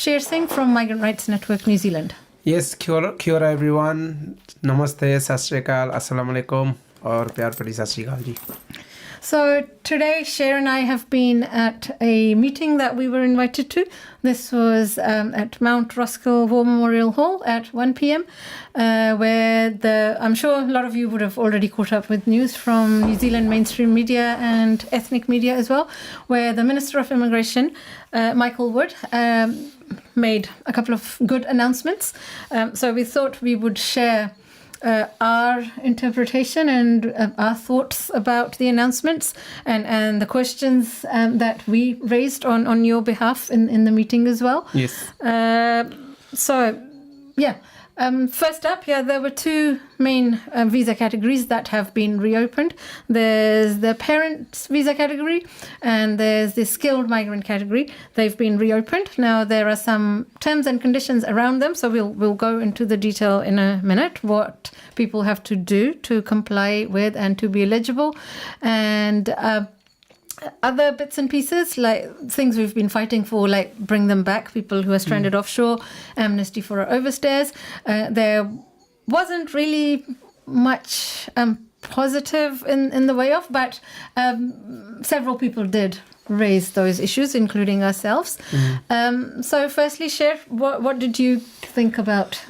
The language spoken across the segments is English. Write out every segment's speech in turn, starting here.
Sher Singh from Migrant Rights Network, New Zealand. Yes, kia ora everyone. Namaste, sat sri akal, assalamu alaikum, और प्यार भरी सत श्री अकाल जी. So today, Sher and I have been at a meeting that we were invited to. This was at Mount Roskill War Memorial Hall at 1 p.m, where I'm sure a lot of you would have already caught up with news from New Zealand mainstream media and ethnic media as well, where the Minister of Immigration, Michael Wood, made a couple of good announcements. So we thought we would share our interpretation and our thoughts about the announcements and the questions that we raised on your behalf in the meeting as well. Yes. First up, there were two main visa categories that have been reopened. There's the parents visa category and there's the skilled migrant category. They've been reopened. Now there are some terms and conditions around them, so we'll go into the detail in a minute, what people have to do to comply with and to be eligible. And other bits and pieces, like things we've been fighting for, like bring them back, people who are stranded offshore, amnesty for our overstayers. There wasn't really much positive in the way of, but several people did raise those issues, including ourselves. So firstly, Sher, what did you think about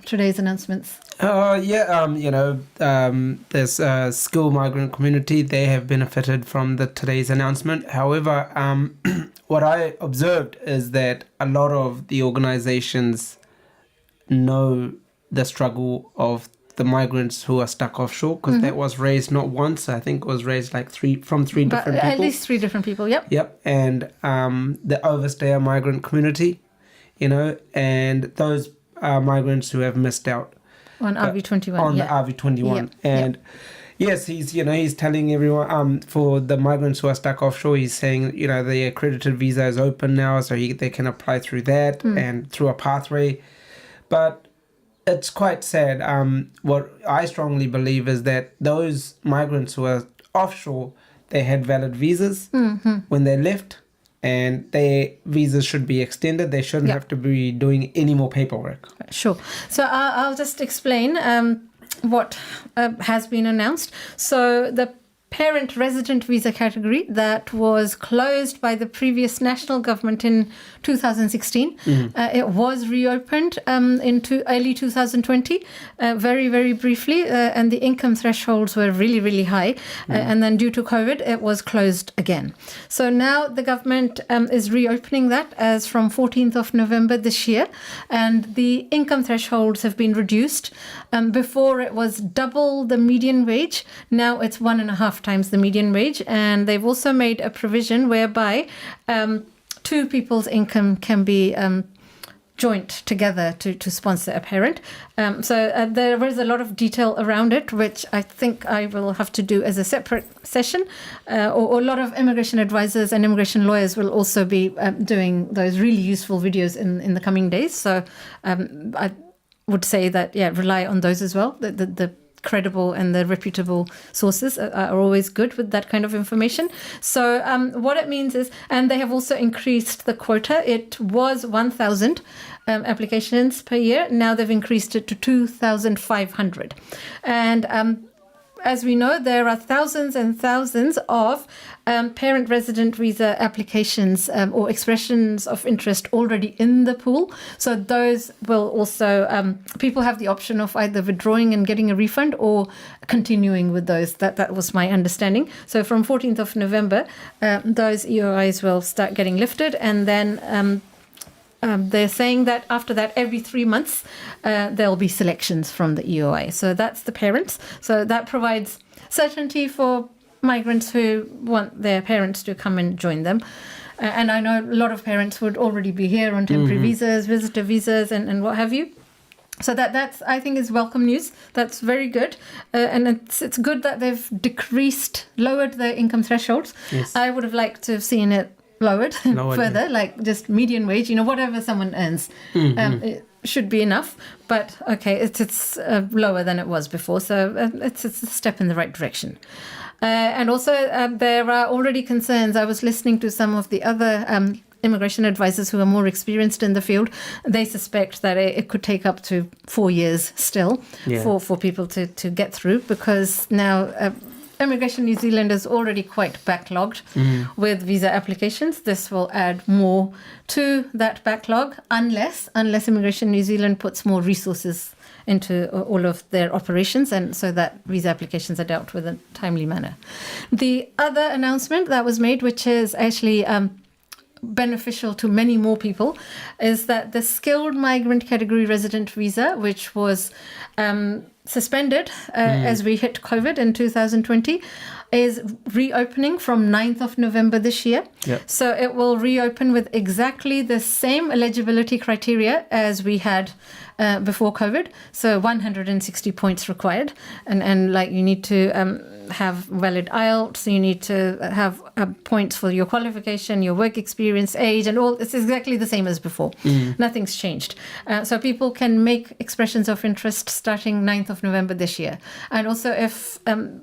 today's announcements? There's a skilled migrant community. They have benefited from today's announcement. However, what I observed is that a lot of the organizations know the struggle of the migrants who are stuck offshore, because that was raised not once. I think it was raised from three different people. At least three different people, yep. Yep, and the overstayer migrant community, and those migrants who have missed out. On RV21. On the RV21. And yes, he's telling everyone, for the migrants who are stuck offshore, he's saying, the accredited visa is open now, so they can apply through that and through a pathway. But it's quite sad. What I strongly believe is that those migrants who are offshore, they had valid visas when they left, and their visas should be extended. They shouldn't have to be doing any more paperwork. Sure. So I'll just explain what has been announced. So the parent resident visa category that was closed by the previous national government in 2016. It was reopened into early 2020, very, very briefly, and the income thresholds were really, really high. And then due to COVID, it was closed again. So now the government is reopening that as from 14th of November this year, and the income thresholds have been reduced. Before it was double the median wage, now it's 1.5 times the median wage, and they've also made a provision whereby two people's income can be joint together to sponsor a parent. So there is a lot of detail around it, which I think I will have to do as a separate session, or a lot of immigration advisors and immigration lawyers will also be doing those really useful videos in the coming days. So I would say that, rely on those as well. The credible and the reputable sources are always good with that kind of information. So what it means is, and they have also increased the quota. It was 1,000 applications per year. Now they've increased it to 2,500. And as we know, there are thousands and thousands of parent resident visa applications or expressions of interest already in the pool. So those will also, people have the option of either withdrawing and getting a refund or continuing with those. That was my understanding. So from 14th of November, those EOIs will start getting lifted, and then they're saying that after that, every 3 months, there'll be selections from the EOI. So that's the parents. So that provides certainty for migrants who want their parents to come and join them. And I know a lot of parents would already be here on temporary visas, visitor visas, and what have you. So that's, I think, is welcome news. That's very good. And it's good that they've lowered the income thresholds. Yes. I would have liked to have seen it lowered further, like just median wage, whatever someone earns, it should be enough. But okay, it's lower than it was before, so it's a step in the right direction. And also there are already concerns. I was listening to some of the other immigration advisors who are more experienced in the field, they suspect that it could take up to 4 years still for people to get through, because now Immigration New Zealand is already quite backlogged with visa applications. This will add more to that backlog unless Immigration New Zealand puts more resources into all of their operations, and so that visa applications are dealt with in a timely manner. The other announcement that was made, which is actually beneficial to many more people, is that the skilled migrant category resident visa, which was suspended as we hit COVID in 2020, is reopening from 9th of November this year. Yep. So it will reopen with exactly the same eligibility criteria as we had before COVID. So 160 points required. And like you need to have valid IELTS, you need to have points for your qualification, your work experience, age, and all. It's exactly the same as before. Nothing's changed. So people can make expressions of interest starting 9th of November this year. And also if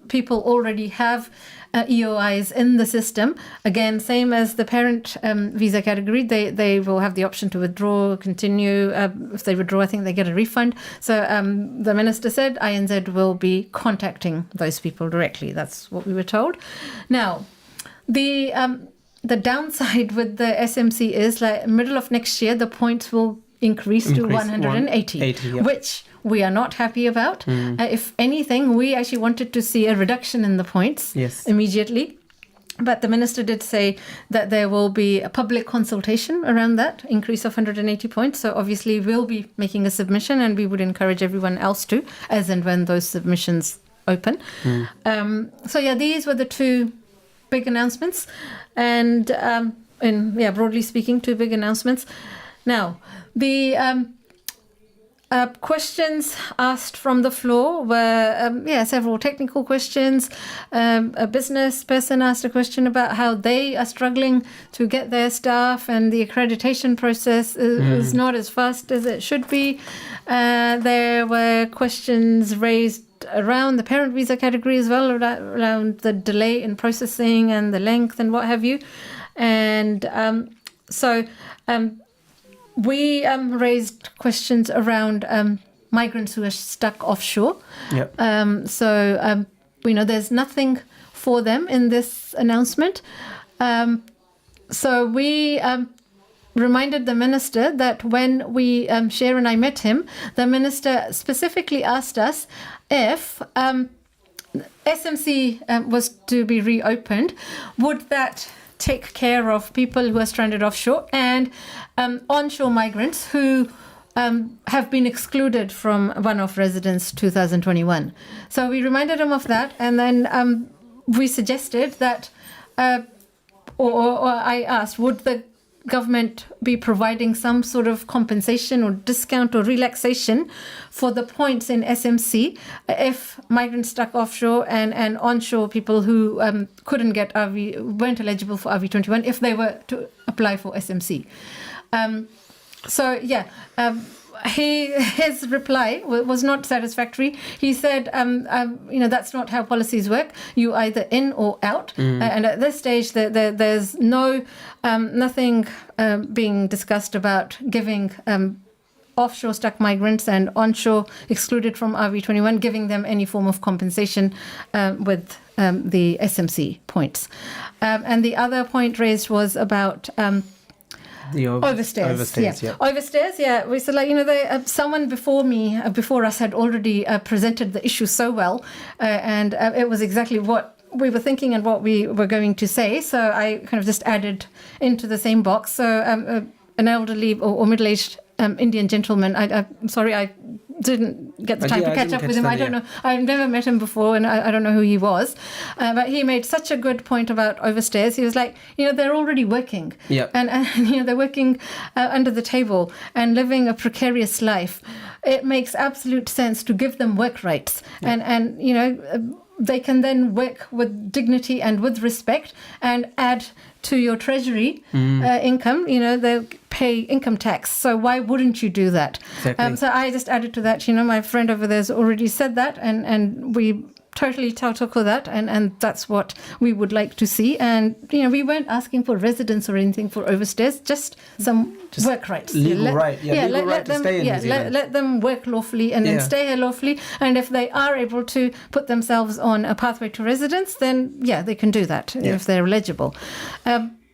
people already have EOIs in the system, again, same as the parent visa category, they will have the option to withdraw, continue. If they withdraw, I think they get a refund. So the minister said INZ will be contacting those people directly. That's what we were told. Now, the downside with the SMC is like middle of next year, the points will increase to 180, which we are not happy about. If anything, we actually wanted to see a reduction in the points immediately. But the minister did say that there will be a public consultation around that increase of 180 points. So obviously we'll be making a submission, and we would encourage everyone else to, as and when those submissions open. These were the two big announcements. And broadly speaking, two big announcements. Now, the questions asked from the floor were, several technical questions. A business person asked a question about how they are struggling to get their staff, and the accreditation process is not as fast as it should be. There were questions raised around the parent visa category as well, around the delay in processing and the length and what have you. And we raised questions around migrants who are stuck offshore. There's nothing for them in this announcement. So we reminded the minister that when Cher and I met him, the minister specifically asked us if SMC was to be reopened, would that take care of people who are stranded offshore and onshore migrants who have been excluded from one-off residence 2021. So we reminded him of that, and then we suggested that, or I asked, would the government be providing some sort of compensation or discount or relaxation for the points in SMC if migrants stuck offshore and onshore people who couldn't get weren't eligible for RV21 if they were to apply for SMC. His reply was not satisfactory. He said, that's not how policies work. You either in or out. And at this stage, there's nothing being discussed about giving offshore stuck migrants and onshore excluded from RV21, giving them any form of compensation with the SMC points. And the other point raised was about the overstairs. Overstairs, yeah. We said, someone before us had already presented the issue so well, and it was exactly what we were thinking and what we were going to say. So I kind of just added into the same box. So an elderly or middle-aged Indian gentleman. I'm sorry, I didn't get the time to catch up with him. I don't know. I've never met him before, and I don't know who he was. But he made such a good point about overstairs. He was like, they're already working. And they're working under the table and living a precarious life. It makes absolute sense to give them work rights. And they can then work with dignity and with respect and add to your treasury income. They'll pay income tax. So why wouldn't you do that? Exactly. So I just added to that. My friend over there's already said that, and we totally tautoko that, and that's what we would like to see. And we weren't asking for residence or anything for overstayers, just some work rights, legal right to them, stay in New Zealand. let them work lawfully and then stay here lawfully. And if they are able to put themselves on a pathway to residence, then they can do that if they're eligible.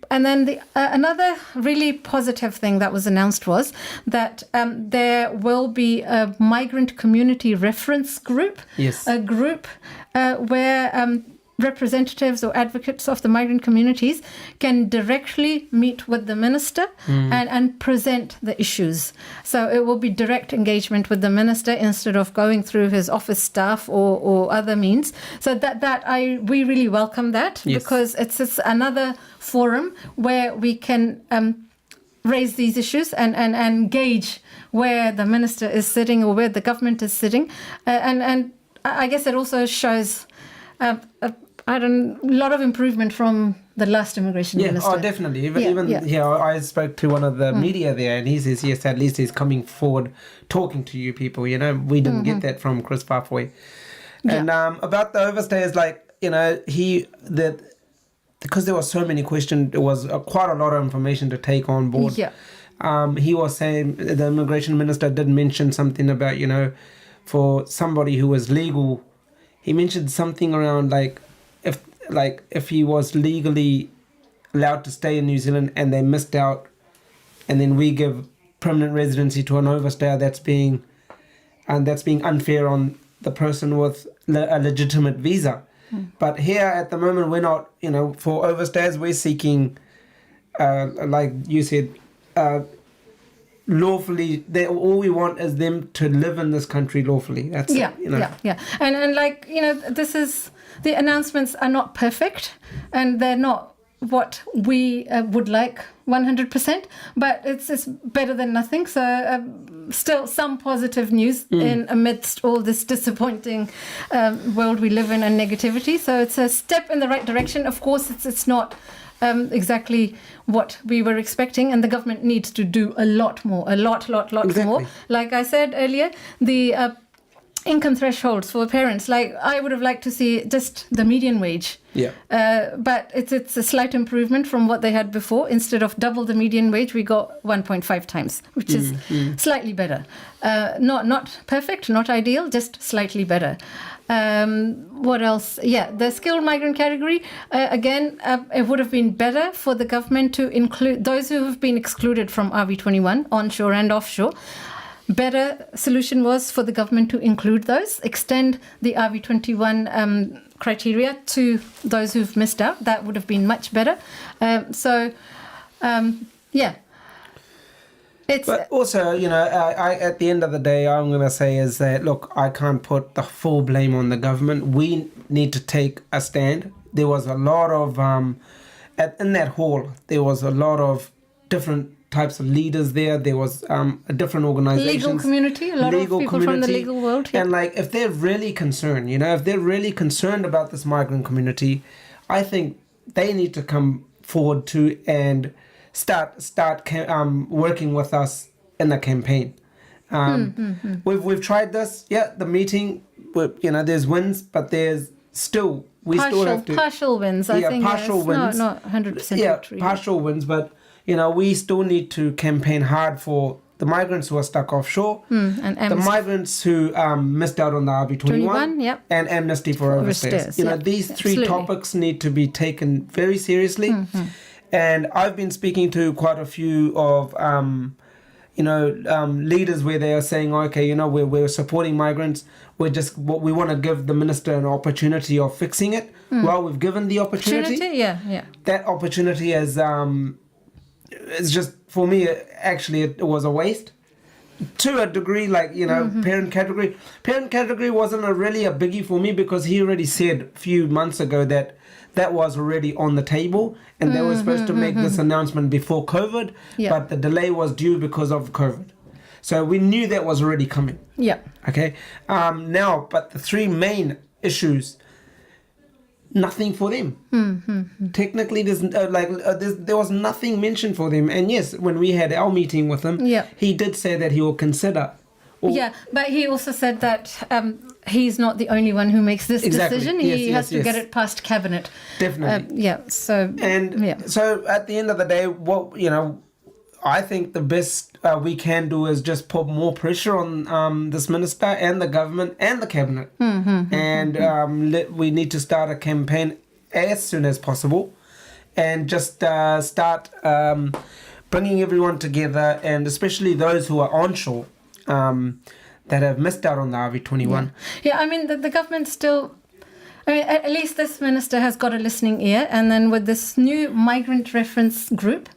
And then another really positive thing that was announced was that there will be a migrant community reference group, a group where representatives or advocates of the migrant communities can directly meet with the minister and present the issues. So it will be direct engagement with the minister instead of going through his office staff or other means. So we really welcome that because it's another forum where we can raise these issues and gauge where the minister is sitting or where the government is sitting. And I guess it also shows a lot of improvement from the last immigration minister. Oh, definitely. Even I spoke to one of the media there, and he says, yes, at least he's coming forward, talking to you people. We didn't get that from Chris Pathway. And about the overstayers, because there were so many questions, it was quite a lot of information to take on board. Yeah. He was saying, the immigration minister did mention something about, for somebody who was legal, he mentioned something around if he was legally allowed to stay in New Zealand and they missed out, and then we give permanent residency to an overstayer, that's being unfair on the person with a legitimate visa. But here at the moment, we're not, for overstayers, we're seeking, like you said, lawfully. All we want is them to live in this country lawfully. That's it. And this is, the announcements are not perfect, and they're not what we would like 100%, but it's better than nothing. So still some positive news in amidst all this disappointing world we live in and negativity. So it's a step in the right direction. Of course, it's not exactly what we were expecting, and the government needs to do a lot more, a lot more. Like I said earlier, the income thresholds for parents, I would have liked to see just the median wage. But it's a slight improvement from what they had before. Instead of double the median wage, we got 1.5 times, which is slightly better. Not perfect, not ideal, just slightly better. What else? The skilled migrant category, again, it would have been better for the government to include those who have been excluded from RV21, onshore and offshore. Better solution was for the government to include those, extend the RV21 criteria to those who've missed out. That would have been much better. But also, I at the end of the day, I'm going to say is that, look, I can't put the full blame on the government. We need to take a stand. There was a lot of, in that hall, there was a lot of different types of leaders there. There was a different organizations. Legal community, a lot of people from the legal world. And if they're really concerned, if they're really concerned about this migrant community, I think they need to come forward too and start working with us in the campaign. We've tried this. The meeting. There's wins, but there's still still have to partial wins. I think partial wins. Not 100% victory. Partial wins, but we still need to campaign hard for the migrants who are stuck offshore, and the migrants who missed out on the RV21, and amnesty for overstayers. These three topics need to be taken very seriously. And I've been speaking to quite a few of leaders where they are saying, okay, we're supporting migrants. We want to give the minister an opportunity of fixing it. Well, we've given the opportunity. That opportunity is it's just, for me, actually, it was a waste. To a degree, parent category. Parent category wasn't really a biggie for me because he already said a few months ago that was already on the table, and they were supposed to make this announcement before COVID, but the delay was due because of COVID. So we knew that was already coming. Okay. Now, but the three main issues, nothing for them. Technically, there was nothing mentioned for them. And yes, when we had our meeting with him, he did say that he will consider Yeah, but he also said that he's not the only one who makes this decision. He has to get it past cabinet. Definitely. So at the end of the day, I think the best we can do is just put more pressure on this minister and the government and the cabinet. We need to start a campaign as soon as possible and just start bringing everyone together, and especially those who are onshore that have missed out on the RV21. Yeah, I mean, the government still... I mean, at least this minister has got a listening ear, and then with this new migrant reference group,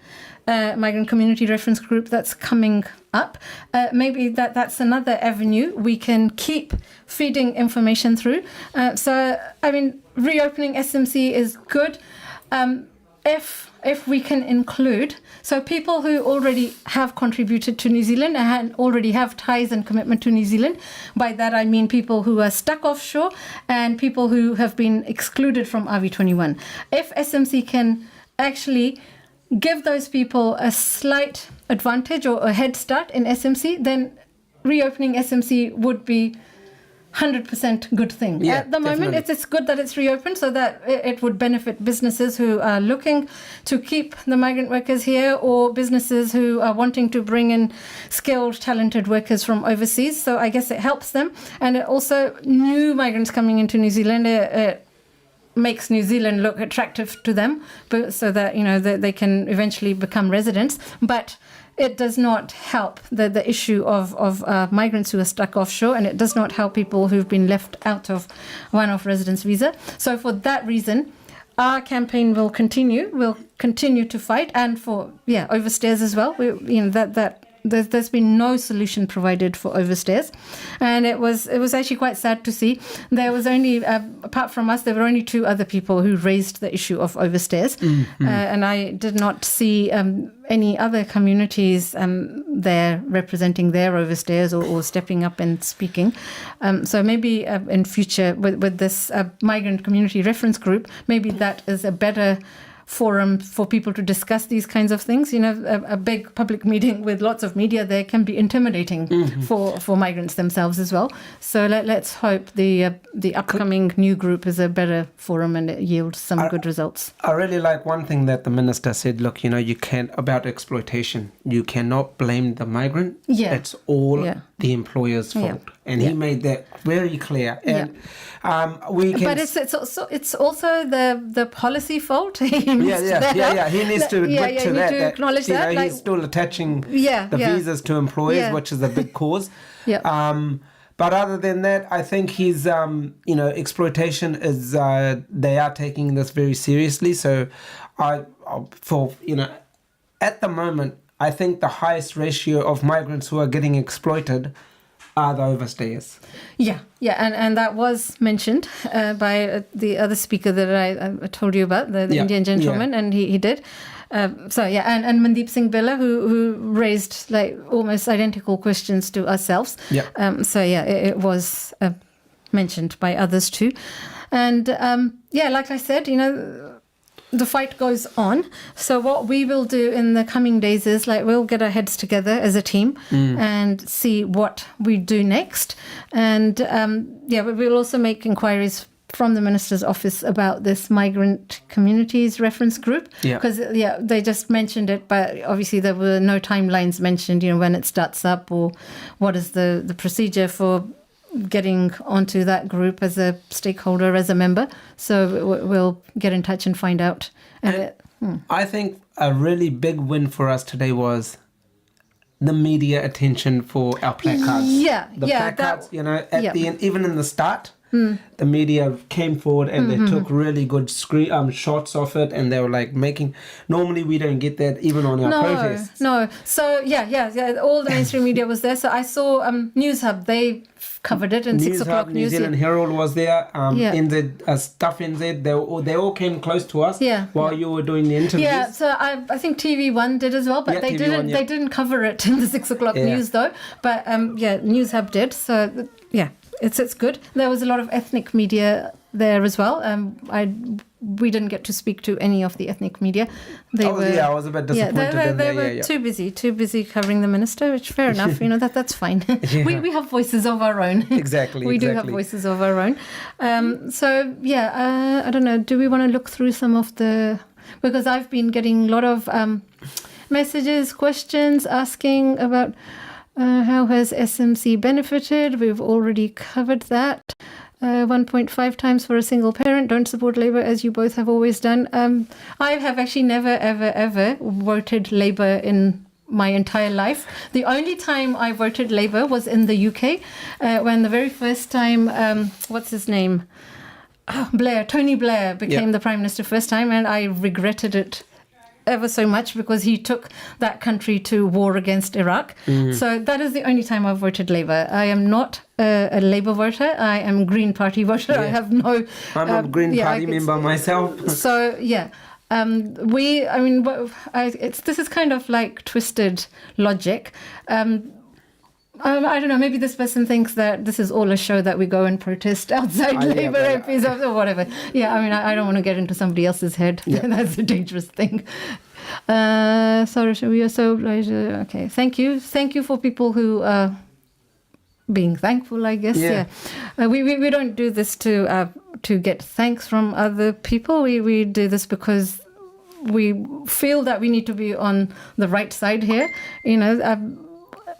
migrant community reference group that's coming up, maybe that's another avenue we can keep feeding information through. So, I mean, reopening SMC is good if we can include people who already have contributed to New Zealand and already have ties and commitment to New Zealand. By that I mean people who are stuck offshore and people who have been excluded from RV21. If SMC can actually give those people a slight advantage or a head start in SMC, then reopening SMC would be 100% good thing. Yeah, at the moment, it's good that it's reopened so that it would benefit businesses who are looking to keep the migrant workers here, or businesses who are wanting to bring in skilled, talented workers from overseas. So I guess it helps them. And it also, new migrants coming into New Zealand, it makes New Zealand look attractive to them, but so that that they can eventually become residents. But it does not help the issue of migrants who are stuck offshore, and it does not help people who've been left out of one-off residence visa. So for that reason, our campaign will continue. We'll continue to fight, and for overstayers as well. There's been no solution provided for overstayers, and it was actually quite sad to see. There was only, apart from us, there were only 2 other people who raised the issue of overstayers, and I did not see any other communities there representing their overstayers or stepping up and speaking. So maybe in future with this migrant community reference group, maybe that is a better forum for people to discuss these kinds of things. A big public meeting with lots of media there can be intimidating for migrants themselves as well. So let's hope the upcoming new group is a better forum and it yields some good results. I really like one thing that the minister said. Look, you can't, about exploitation, you cannot blame the migrant. It's all the employer's fault, and he made that very clear. And we can. But it's also the policy fault. He needs to admit to that. To acknowledge that. He's still attaching the visas to employers, which is a big cause. But other than that, I think his, exploitation is, they are taking this very seriously. So at the moment, I think the highest ratio of migrants who are getting exploited are the overstayers. And that was mentioned by the other speaker that I told you about, the Indian gentleman, and he did. And Mandeep Singh Billa, who raised almost identical questions to ourselves. It was mentioned by others too. And like I said, the fight goes on. So what we will do in the coming days is we'll get our heads together as a team and see what we do next. And but we'll also make inquiries from the Minister's office about this migrant communities reference group, because they just mentioned it, but obviously there were no timelines mentioned, when it starts up or what is the procedure for getting onto that group as a stakeholder, as a member. So we'll get in touch and find out. I think a really big win for us today was the media attention for our placards. The placards, at the end, even in the start, the media came forward and they took really good shots of it, and they were making. Normally we don't get that even on our protests. No. So all the mainstream media was there. So I saw News Hub, they covered it, and 6 o'clock New Zealand Herald was there. NZ Stuff NZ, they all came close to us while you were doing the interviews. So I think TV1 did as well, but they didn't cover it in the 6 o'clock news though. But News Hub did. So it's good. There was a lot of ethnic media there as well. I we didn't get to speak to any of the ethnic media. I was a bit disappointed. They were too busy covering the minister, which fair enough. That's fine. We have voices of our own. Exactly. We do have voices of our own. I don't know. Do we want to look through some of because I've been getting a lot of messages, questions asking about how has SMC benefited. We've already covered that. 1.5 times for a single parent. Don't support Labour as you both have always done. I have actually never, ever, ever voted Labour in my entire life. The only time I voted Labour was in the UK when the very first time, what's his name? Tony Blair became the Prime Minister first time, and I regretted it ever so much because he took that country to war against Iraq. So that is the only time I've voted Labour. I am not a Labour voter. I am Green Party voter. I have no... I'm a Green Party member myself. So, this is kind of like twisted logic. I don't know, maybe this person thinks that this is all a show that we go and protest outside Labour MPs or whatever. I don't want to get into somebody else's head. That's a dangerous thing. Sorry, we are so... Okay, thank you. Thank you for people who are being thankful, I guess. We don't do this to get thanks from other people. We do this because we feel that we need to be on the right side here.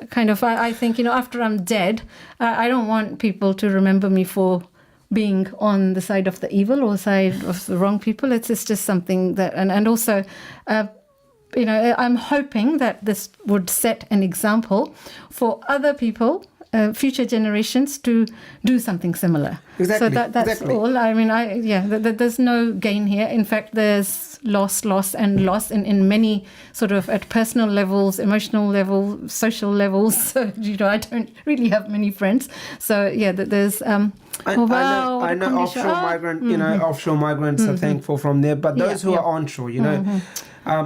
I think, after I'm dead, I don't want people to remember me for being on the side of the evil or side of the wrong people. It's just something that, and also, I'm hoping that this would set an example for other people, future generations, to do something similar. Exactly. So that's all. There's no gain here. In fact, there's loss, and loss in many sort of at personal levels, emotional level, social levels. So, I don't really have many friends. So, there's... I know offshore migrant, offshore migrants are thankful from there. But those who are onshore,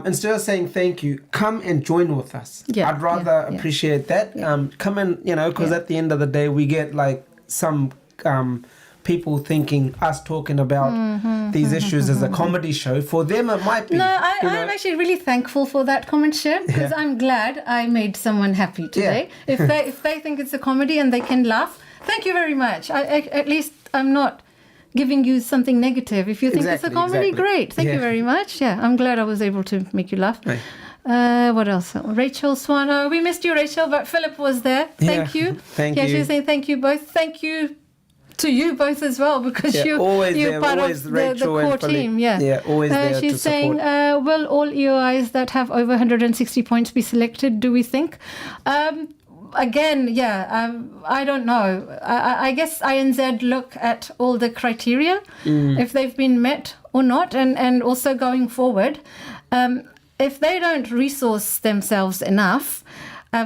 instead of saying thank you, come and join with us. I'd rather appreciate that. Come and, because at the end of the day, we get like some people thinking us talking about these issues as a comedy show. For them, it might be. No, I'm actually really thankful for that comment, Sher, because I'm glad I made someone happy today. If they think it's a comedy and they can laugh, thank you very much. At least I'm not giving you something negative. If you think it's a comedy, great. Thank you very much. I'm glad I was able to make you laugh. Right. What else? Rachel Swan. Oh, we missed you, Rachel, but Philip was there. Thank you. Thank you. She was saying thank you both. Thank you to you both as well, because you're part of the core team. Always there she's to saying, will all EOIs that have over 160 points be selected, do we think? Again, I don't know. I guess INZ look at all the criteria, if they've been met or not, and also going forward. If they don't resource themselves enough,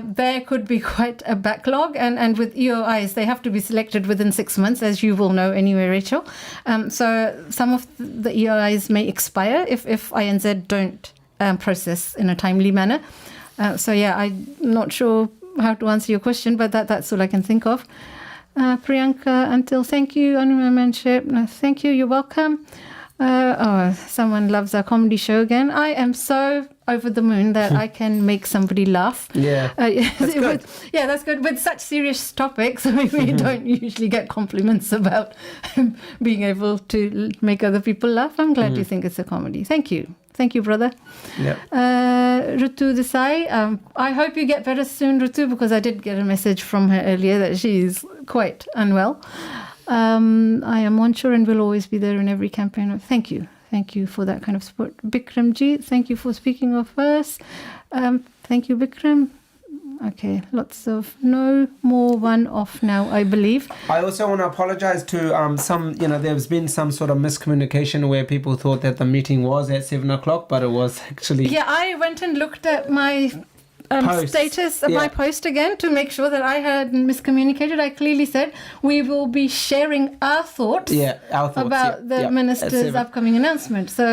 there could be quite a backlog. And with EOIs, they have to be selected within 6 months, as you will know anyway, Rachel. So some of the EOIs may expire if INZ don't process in a timely manner. I'm not sure how to answer your question, but that's all I can think of. Priyanka, until thank you. Membership, thank you. You're welcome. Someone loves our comedy show again. I am so over the moon that I can make somebody laugh. That's good. That's good. With such serious topics, we don't usually get compliments about being able to make other people laugh. I'm glad you think it's a comedy. Thank you. Thank you, brother. Rutu Desai, I hope you get better soon, Rutu, because I did get a message from her earlier that she's quite unwell. I am onshore and will always be there in every campaign. Thank you. Thank you for that kind of support. Bikramji, thank you for speaking of us. Thank you, Bikram. Okay, lots of no more one off now, I believe. I also want to apologize to some, there's been some sort of miscommunication where people thought that the meeting was at 7:00, but it was actually... I went and looked at my status of my post again to make sure that I hadn't miscommunicated. I clearly said we will be sharing our thoughts, about the minister's upcoming announcement. So,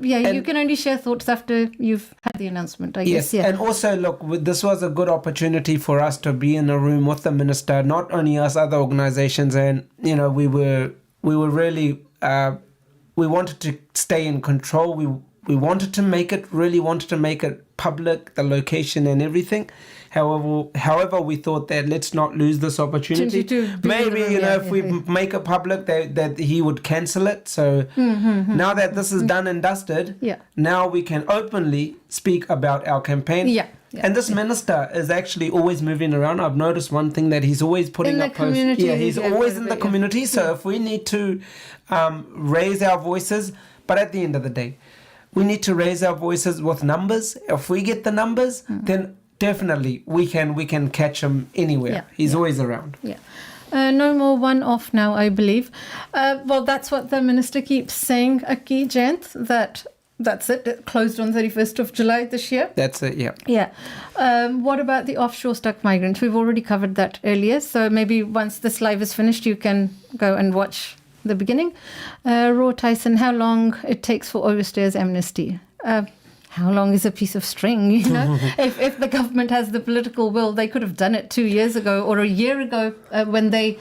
you can only share thoughts after you've had the announcement, I guess. And also, look, this was a good opportunity for us to be in a room with the minister, not only us, other organizations, and, we were really... we wanted to stay in control. We wanted to make it public, the location and everything. However, we thought that let's not lose this opportunity. Maybe, if we make it public, that he would cancel it. So now that this is done and dusted, now we can openly speak about our campaign. And this minister is actually always moving around. I've noticed one thing, that he's always putting up posts. Yeah, he's always in the community. So if we need to raise our voices, but at the end of the day, we need to raise our voices with numbers. If we get the numbers, then definitely we can catch him anywhere. He's always around. No more one-off now, I believe. Well, that's what the minister keeps saying, Aki Jayant, that's it. It closed on 31st of July this year. That's it, yeah. Yeah. What about the offshore stuck migrants? We've already covered that earlier. So maybe once this live is finished, you can go and watch the beginning. Raw Tyson, how long it takes for overstayers amnesty? How long is a piece of string? If the government has the political will, they could have done it 2 years ago or a year ago when they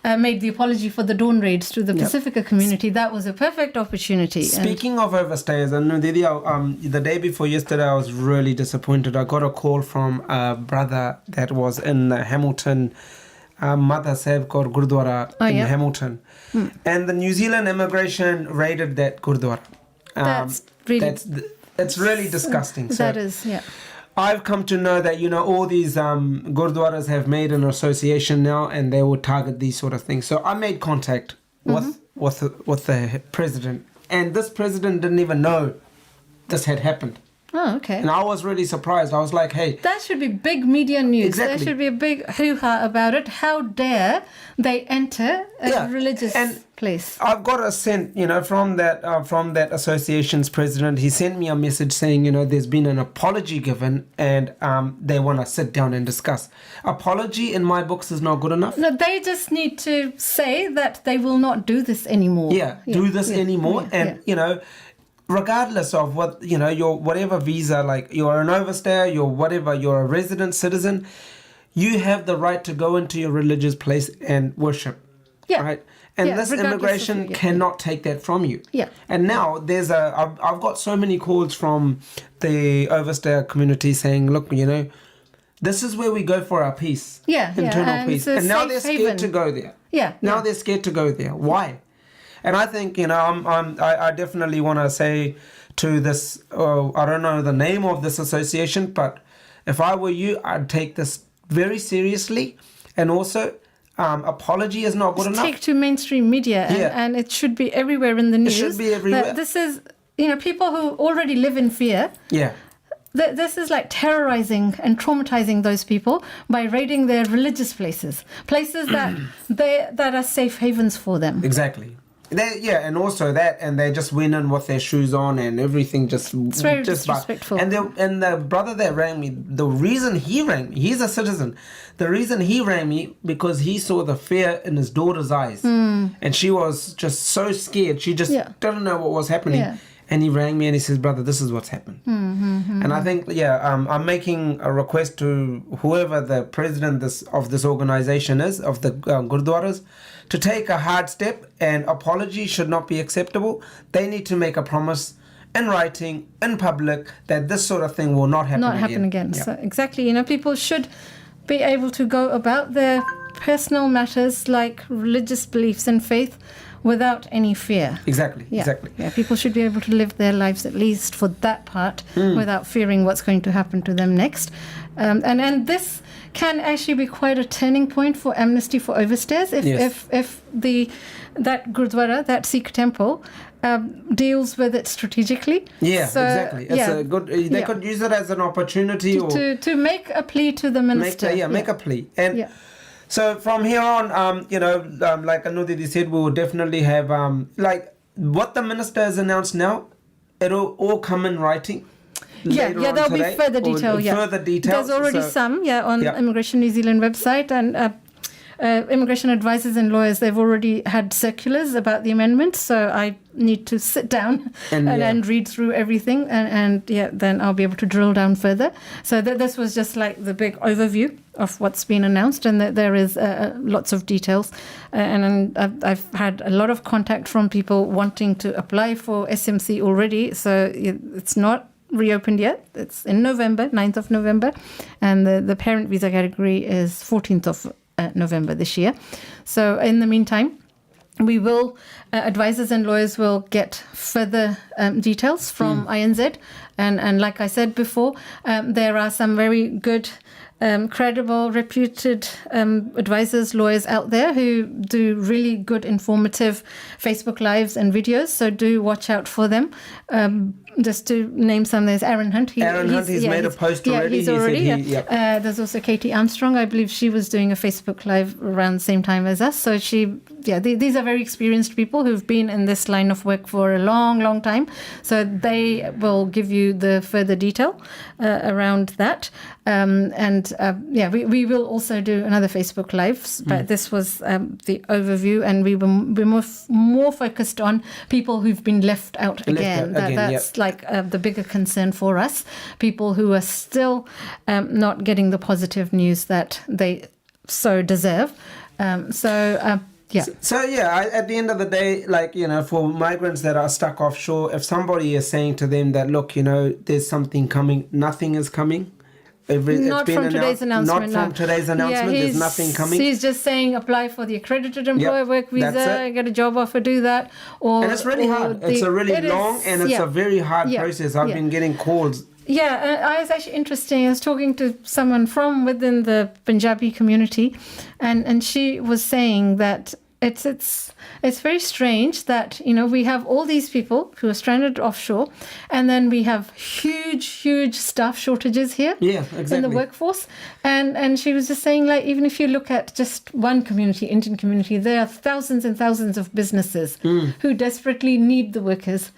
made the apology for the dawn raids to the Pacifica community. That was a perfect opportunity. Speaking of overstayers, the day before yesterday, I was really disappointed. I got a call from a brother that was in the Hamilton Mata Sahib Kaur Gurdwara in Hamilton. And the New Zealand immigration raided that Gurdwara. It's really disgusting. That is, yeah. I've come to know that, all these Gurdwaras have made an association now, and they will target these sort of things. So I made contact with the president, and this president didn't even know this had happened. Oh, okay. And I was really surprised. I was like, hey. That should be big media news. Exactly. There should be a big hoo-ha about it. How dare they enter a religious place? I've got a sent, from that association's president. He sent me a message saying, there's been an apology given, and they want to sit down and discuss. Apology in my books is not good enough. No, they just need to say that they will not do this anymore. Do this anymore. Regardless of what, your whatever visa, like you're an overstayer, you're a resident citizen, you have the right to go into your religious place and worship. Right? And this immigration cannot take that from you. And now I've got so many calls from the overstayer community saying, look, this is where we go for our peace. Internal peace. And now they're scared to go there. Now they're scared to go there. Why? And I think, I definitely want to say to this, I don't know the name of this association, but if I were you, I'd take this very seriously. And also, apology is not good enough. Take to mainstream media, and it should be everywhere in the news. It should be everywhere. This is, people who already live in fear. This is like terrorizing and traumatizing those people by raiding their religious places that are safe havens for them. Exactly. And also that, and they just went in with their shoes on and everything. It's very disrespectful. And the brother that rang me, the reason he rang me, he's a citizen. The reason he rang me because he saw the fear in his daughter's eyes, and she was just so scared. She just didn't know what was happening. And he rang me and he says, brother, this is what's happened. And I think, I'm making a request to whoever the president of this organization is, of the Gurdwaras, to take a hard step, and apology should not be acceptable. They need to make a promise in writing, in public, that this sort of thing will not happen again. So exactly, people should be able to go about their personal matters like religious beliefs and faith without any fear. Exactly. People should be able to live their lives, at least for that part, without fearing what's going to happen to them next. And this can actually be quite a turning point for amnesty for overstayers if that Gurdwara, that Sikh temple, deals with it strategically. Exactly. It's a good. They could use it as an opportunity to make a plea to the minister. Make a plea. And so from here on, like Anudidi said, we will definitely have like what the minister has announced now. It'll all come in writing. There'll be further detail. Further details. There's already some on Immigration New Zealand website, and immigration advisors and lawyers, they've already had circulars about the amendment, so I need to sit down and read through everything, and then I'll be able to drill down further. So this was just like the big overview of what's been announced, and there is lots of details. And I've had a lot of contact from people wanting to apply for SMC already, so it's not reopened yet. It's in November, 9th of November, and the parent visa category is 14th of November this year. So in the meantime, we will, advisors and lawyers will get further details from INZ. And like I said before, there are some very good, credible, reputed advisors, lawyers out there who do really good, informative Facebook Lives and videos. So do watch out for them. Just to name some, there's Aaron Hunt. He's made a post already. He's already. There's also Katie Armstrong. I believe she was doing a Facebook Live around the same time as us. So these are very experienced people who've been in this line of work for a long, long time. So they will give you the further detail around that. We will also do another Facebook Live, but this was the overview, and we're more focused on people who've been left out again. That's like the bigger concern for us, people who are still not getting the positive news that they so deserve. At the end of the day, for migrants that are stuck offshore, if somebody is saying to them that, look, there's something coming, nothing is coming. Not from today's announcement. There's nothing coming. He's just saying apply for the accredited employer work visa, get a job offer, do that. And it's really hard. It's a really long and it's a very hard process. I've been getting calls. Yeah, I was actually interesting. I was talking to someone from within the Punjabi community, and she was saying that it's very strange that we have all these people who are stranded offshore, and then we have huge staff shortages here in the workforce. And she was just saying, like, even if you look at just one community, Indian community, there are thousands and thousands of businesses who desperately need the workers,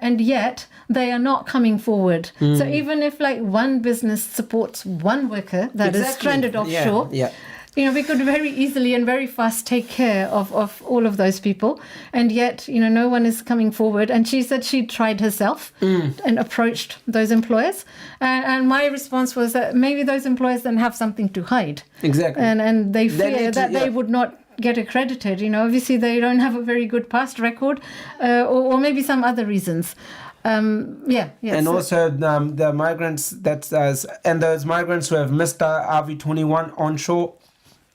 and yet they are not coming forward. So even if like one business supports one worker that is stranded offshore, we could very easily and very fast take care of all of those people. And yet, no one is coming forward. And she said she tried herself and approached those employers. And my response was that maybe those employers then have something to hide. Exactly. And they fear that they would not get accredited. Obviously they don't have a very good past record, or maybe some other reasons. Also the migrants and those migrants who have missed RV21 onshore,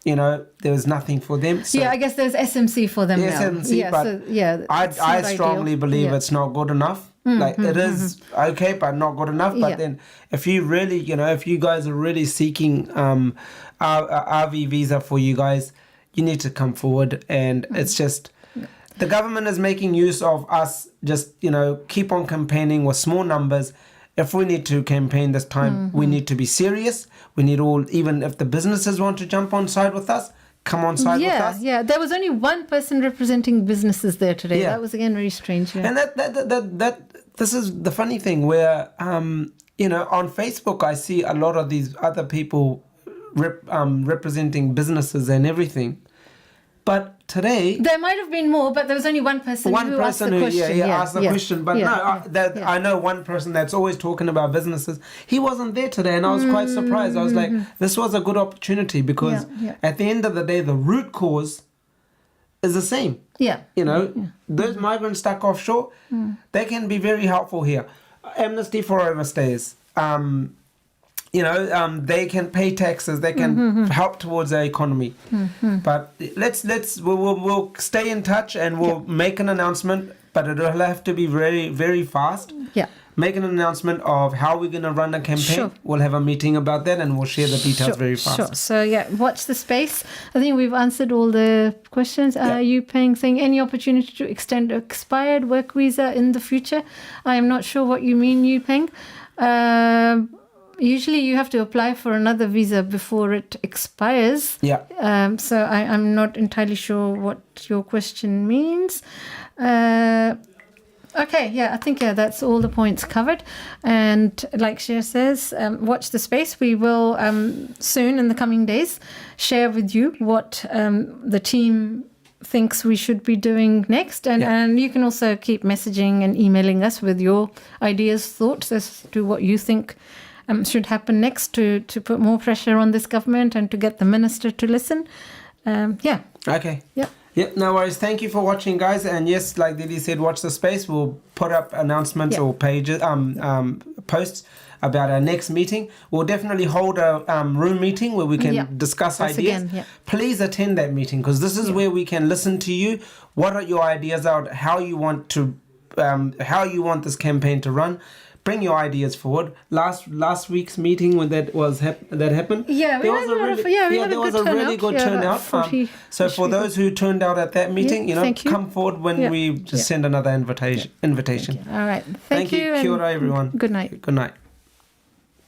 there was nothing for them. So I guess there's SMC for them now. SMC, I strongly believe it's not good enough. It is okay, but not good enough. But then if you really, if you guys are really seeking RV visa for you guys, you need to come forward. And it's just, the government is making use of us, just, keep on campaigning with small numbers. If we need to campaign this time, we need to be serious. We need even if the businesses want to jump on side with us, come on side with us. Yeah, there was only one person representing businesses there today. That was again very strange. And this is the funny thing where, on Facebook, I see a lot of these other people representing businesses and everything. But today, there might have been more, but there was only one person who asked the question. Asked the question. But I know one person that's always talking about businesses. He wasn't there today, and I was quite surprised. I was like, this was a good opportunity because at the end of the day, the root cause is the same. Those migrants stuck offshore, they can be very helpful here. Amnesty for overstays. They can pay taxes, they can help towards the economy. But we'll stay in touch and we'll make an announcement, but it'll have to be very, very fast. Make an announcement of how we're going to run a campaign. Sure. We'll have a meeting about that and we'll share the details very fast. Sure. So watch the space. I think we've answered all the questions. You Peng saying any opportunity to extend expired work visa in the future? I am not sure what you mean, Yu Peng. Usually you have to apply for another visa before it expires. So I'm not entirely sure what your question means. Okay, I think that's all the points covered. And like Cher says, watch the space. We will soon, in the coming days, share with you what the team thinks we should be doing next. And you can also keep messaging and emailing us with your ideas, thoughts as to what you think should happen next to put more pressure on this government and to get the minister to listen. Okay. Yep, no worries. Thank you for watching, guys. And yes, like Didi said, watch the space. We'll put up announcements or pages, posts about our next meeting. We'll definitely hold a room meeting where we can discuss ideas. Please attend that meeting, because this is where we can listen to you. What are your ideas out? How you want this campaign to run? Bring your ideas forward. Last week's meeting when that happened. Yeah, there was a really good turnout. So for those who turned out at that meeting, come forward when we just send another invitation. All right. Thank you. Kia ora, everyone. Good night. Good night.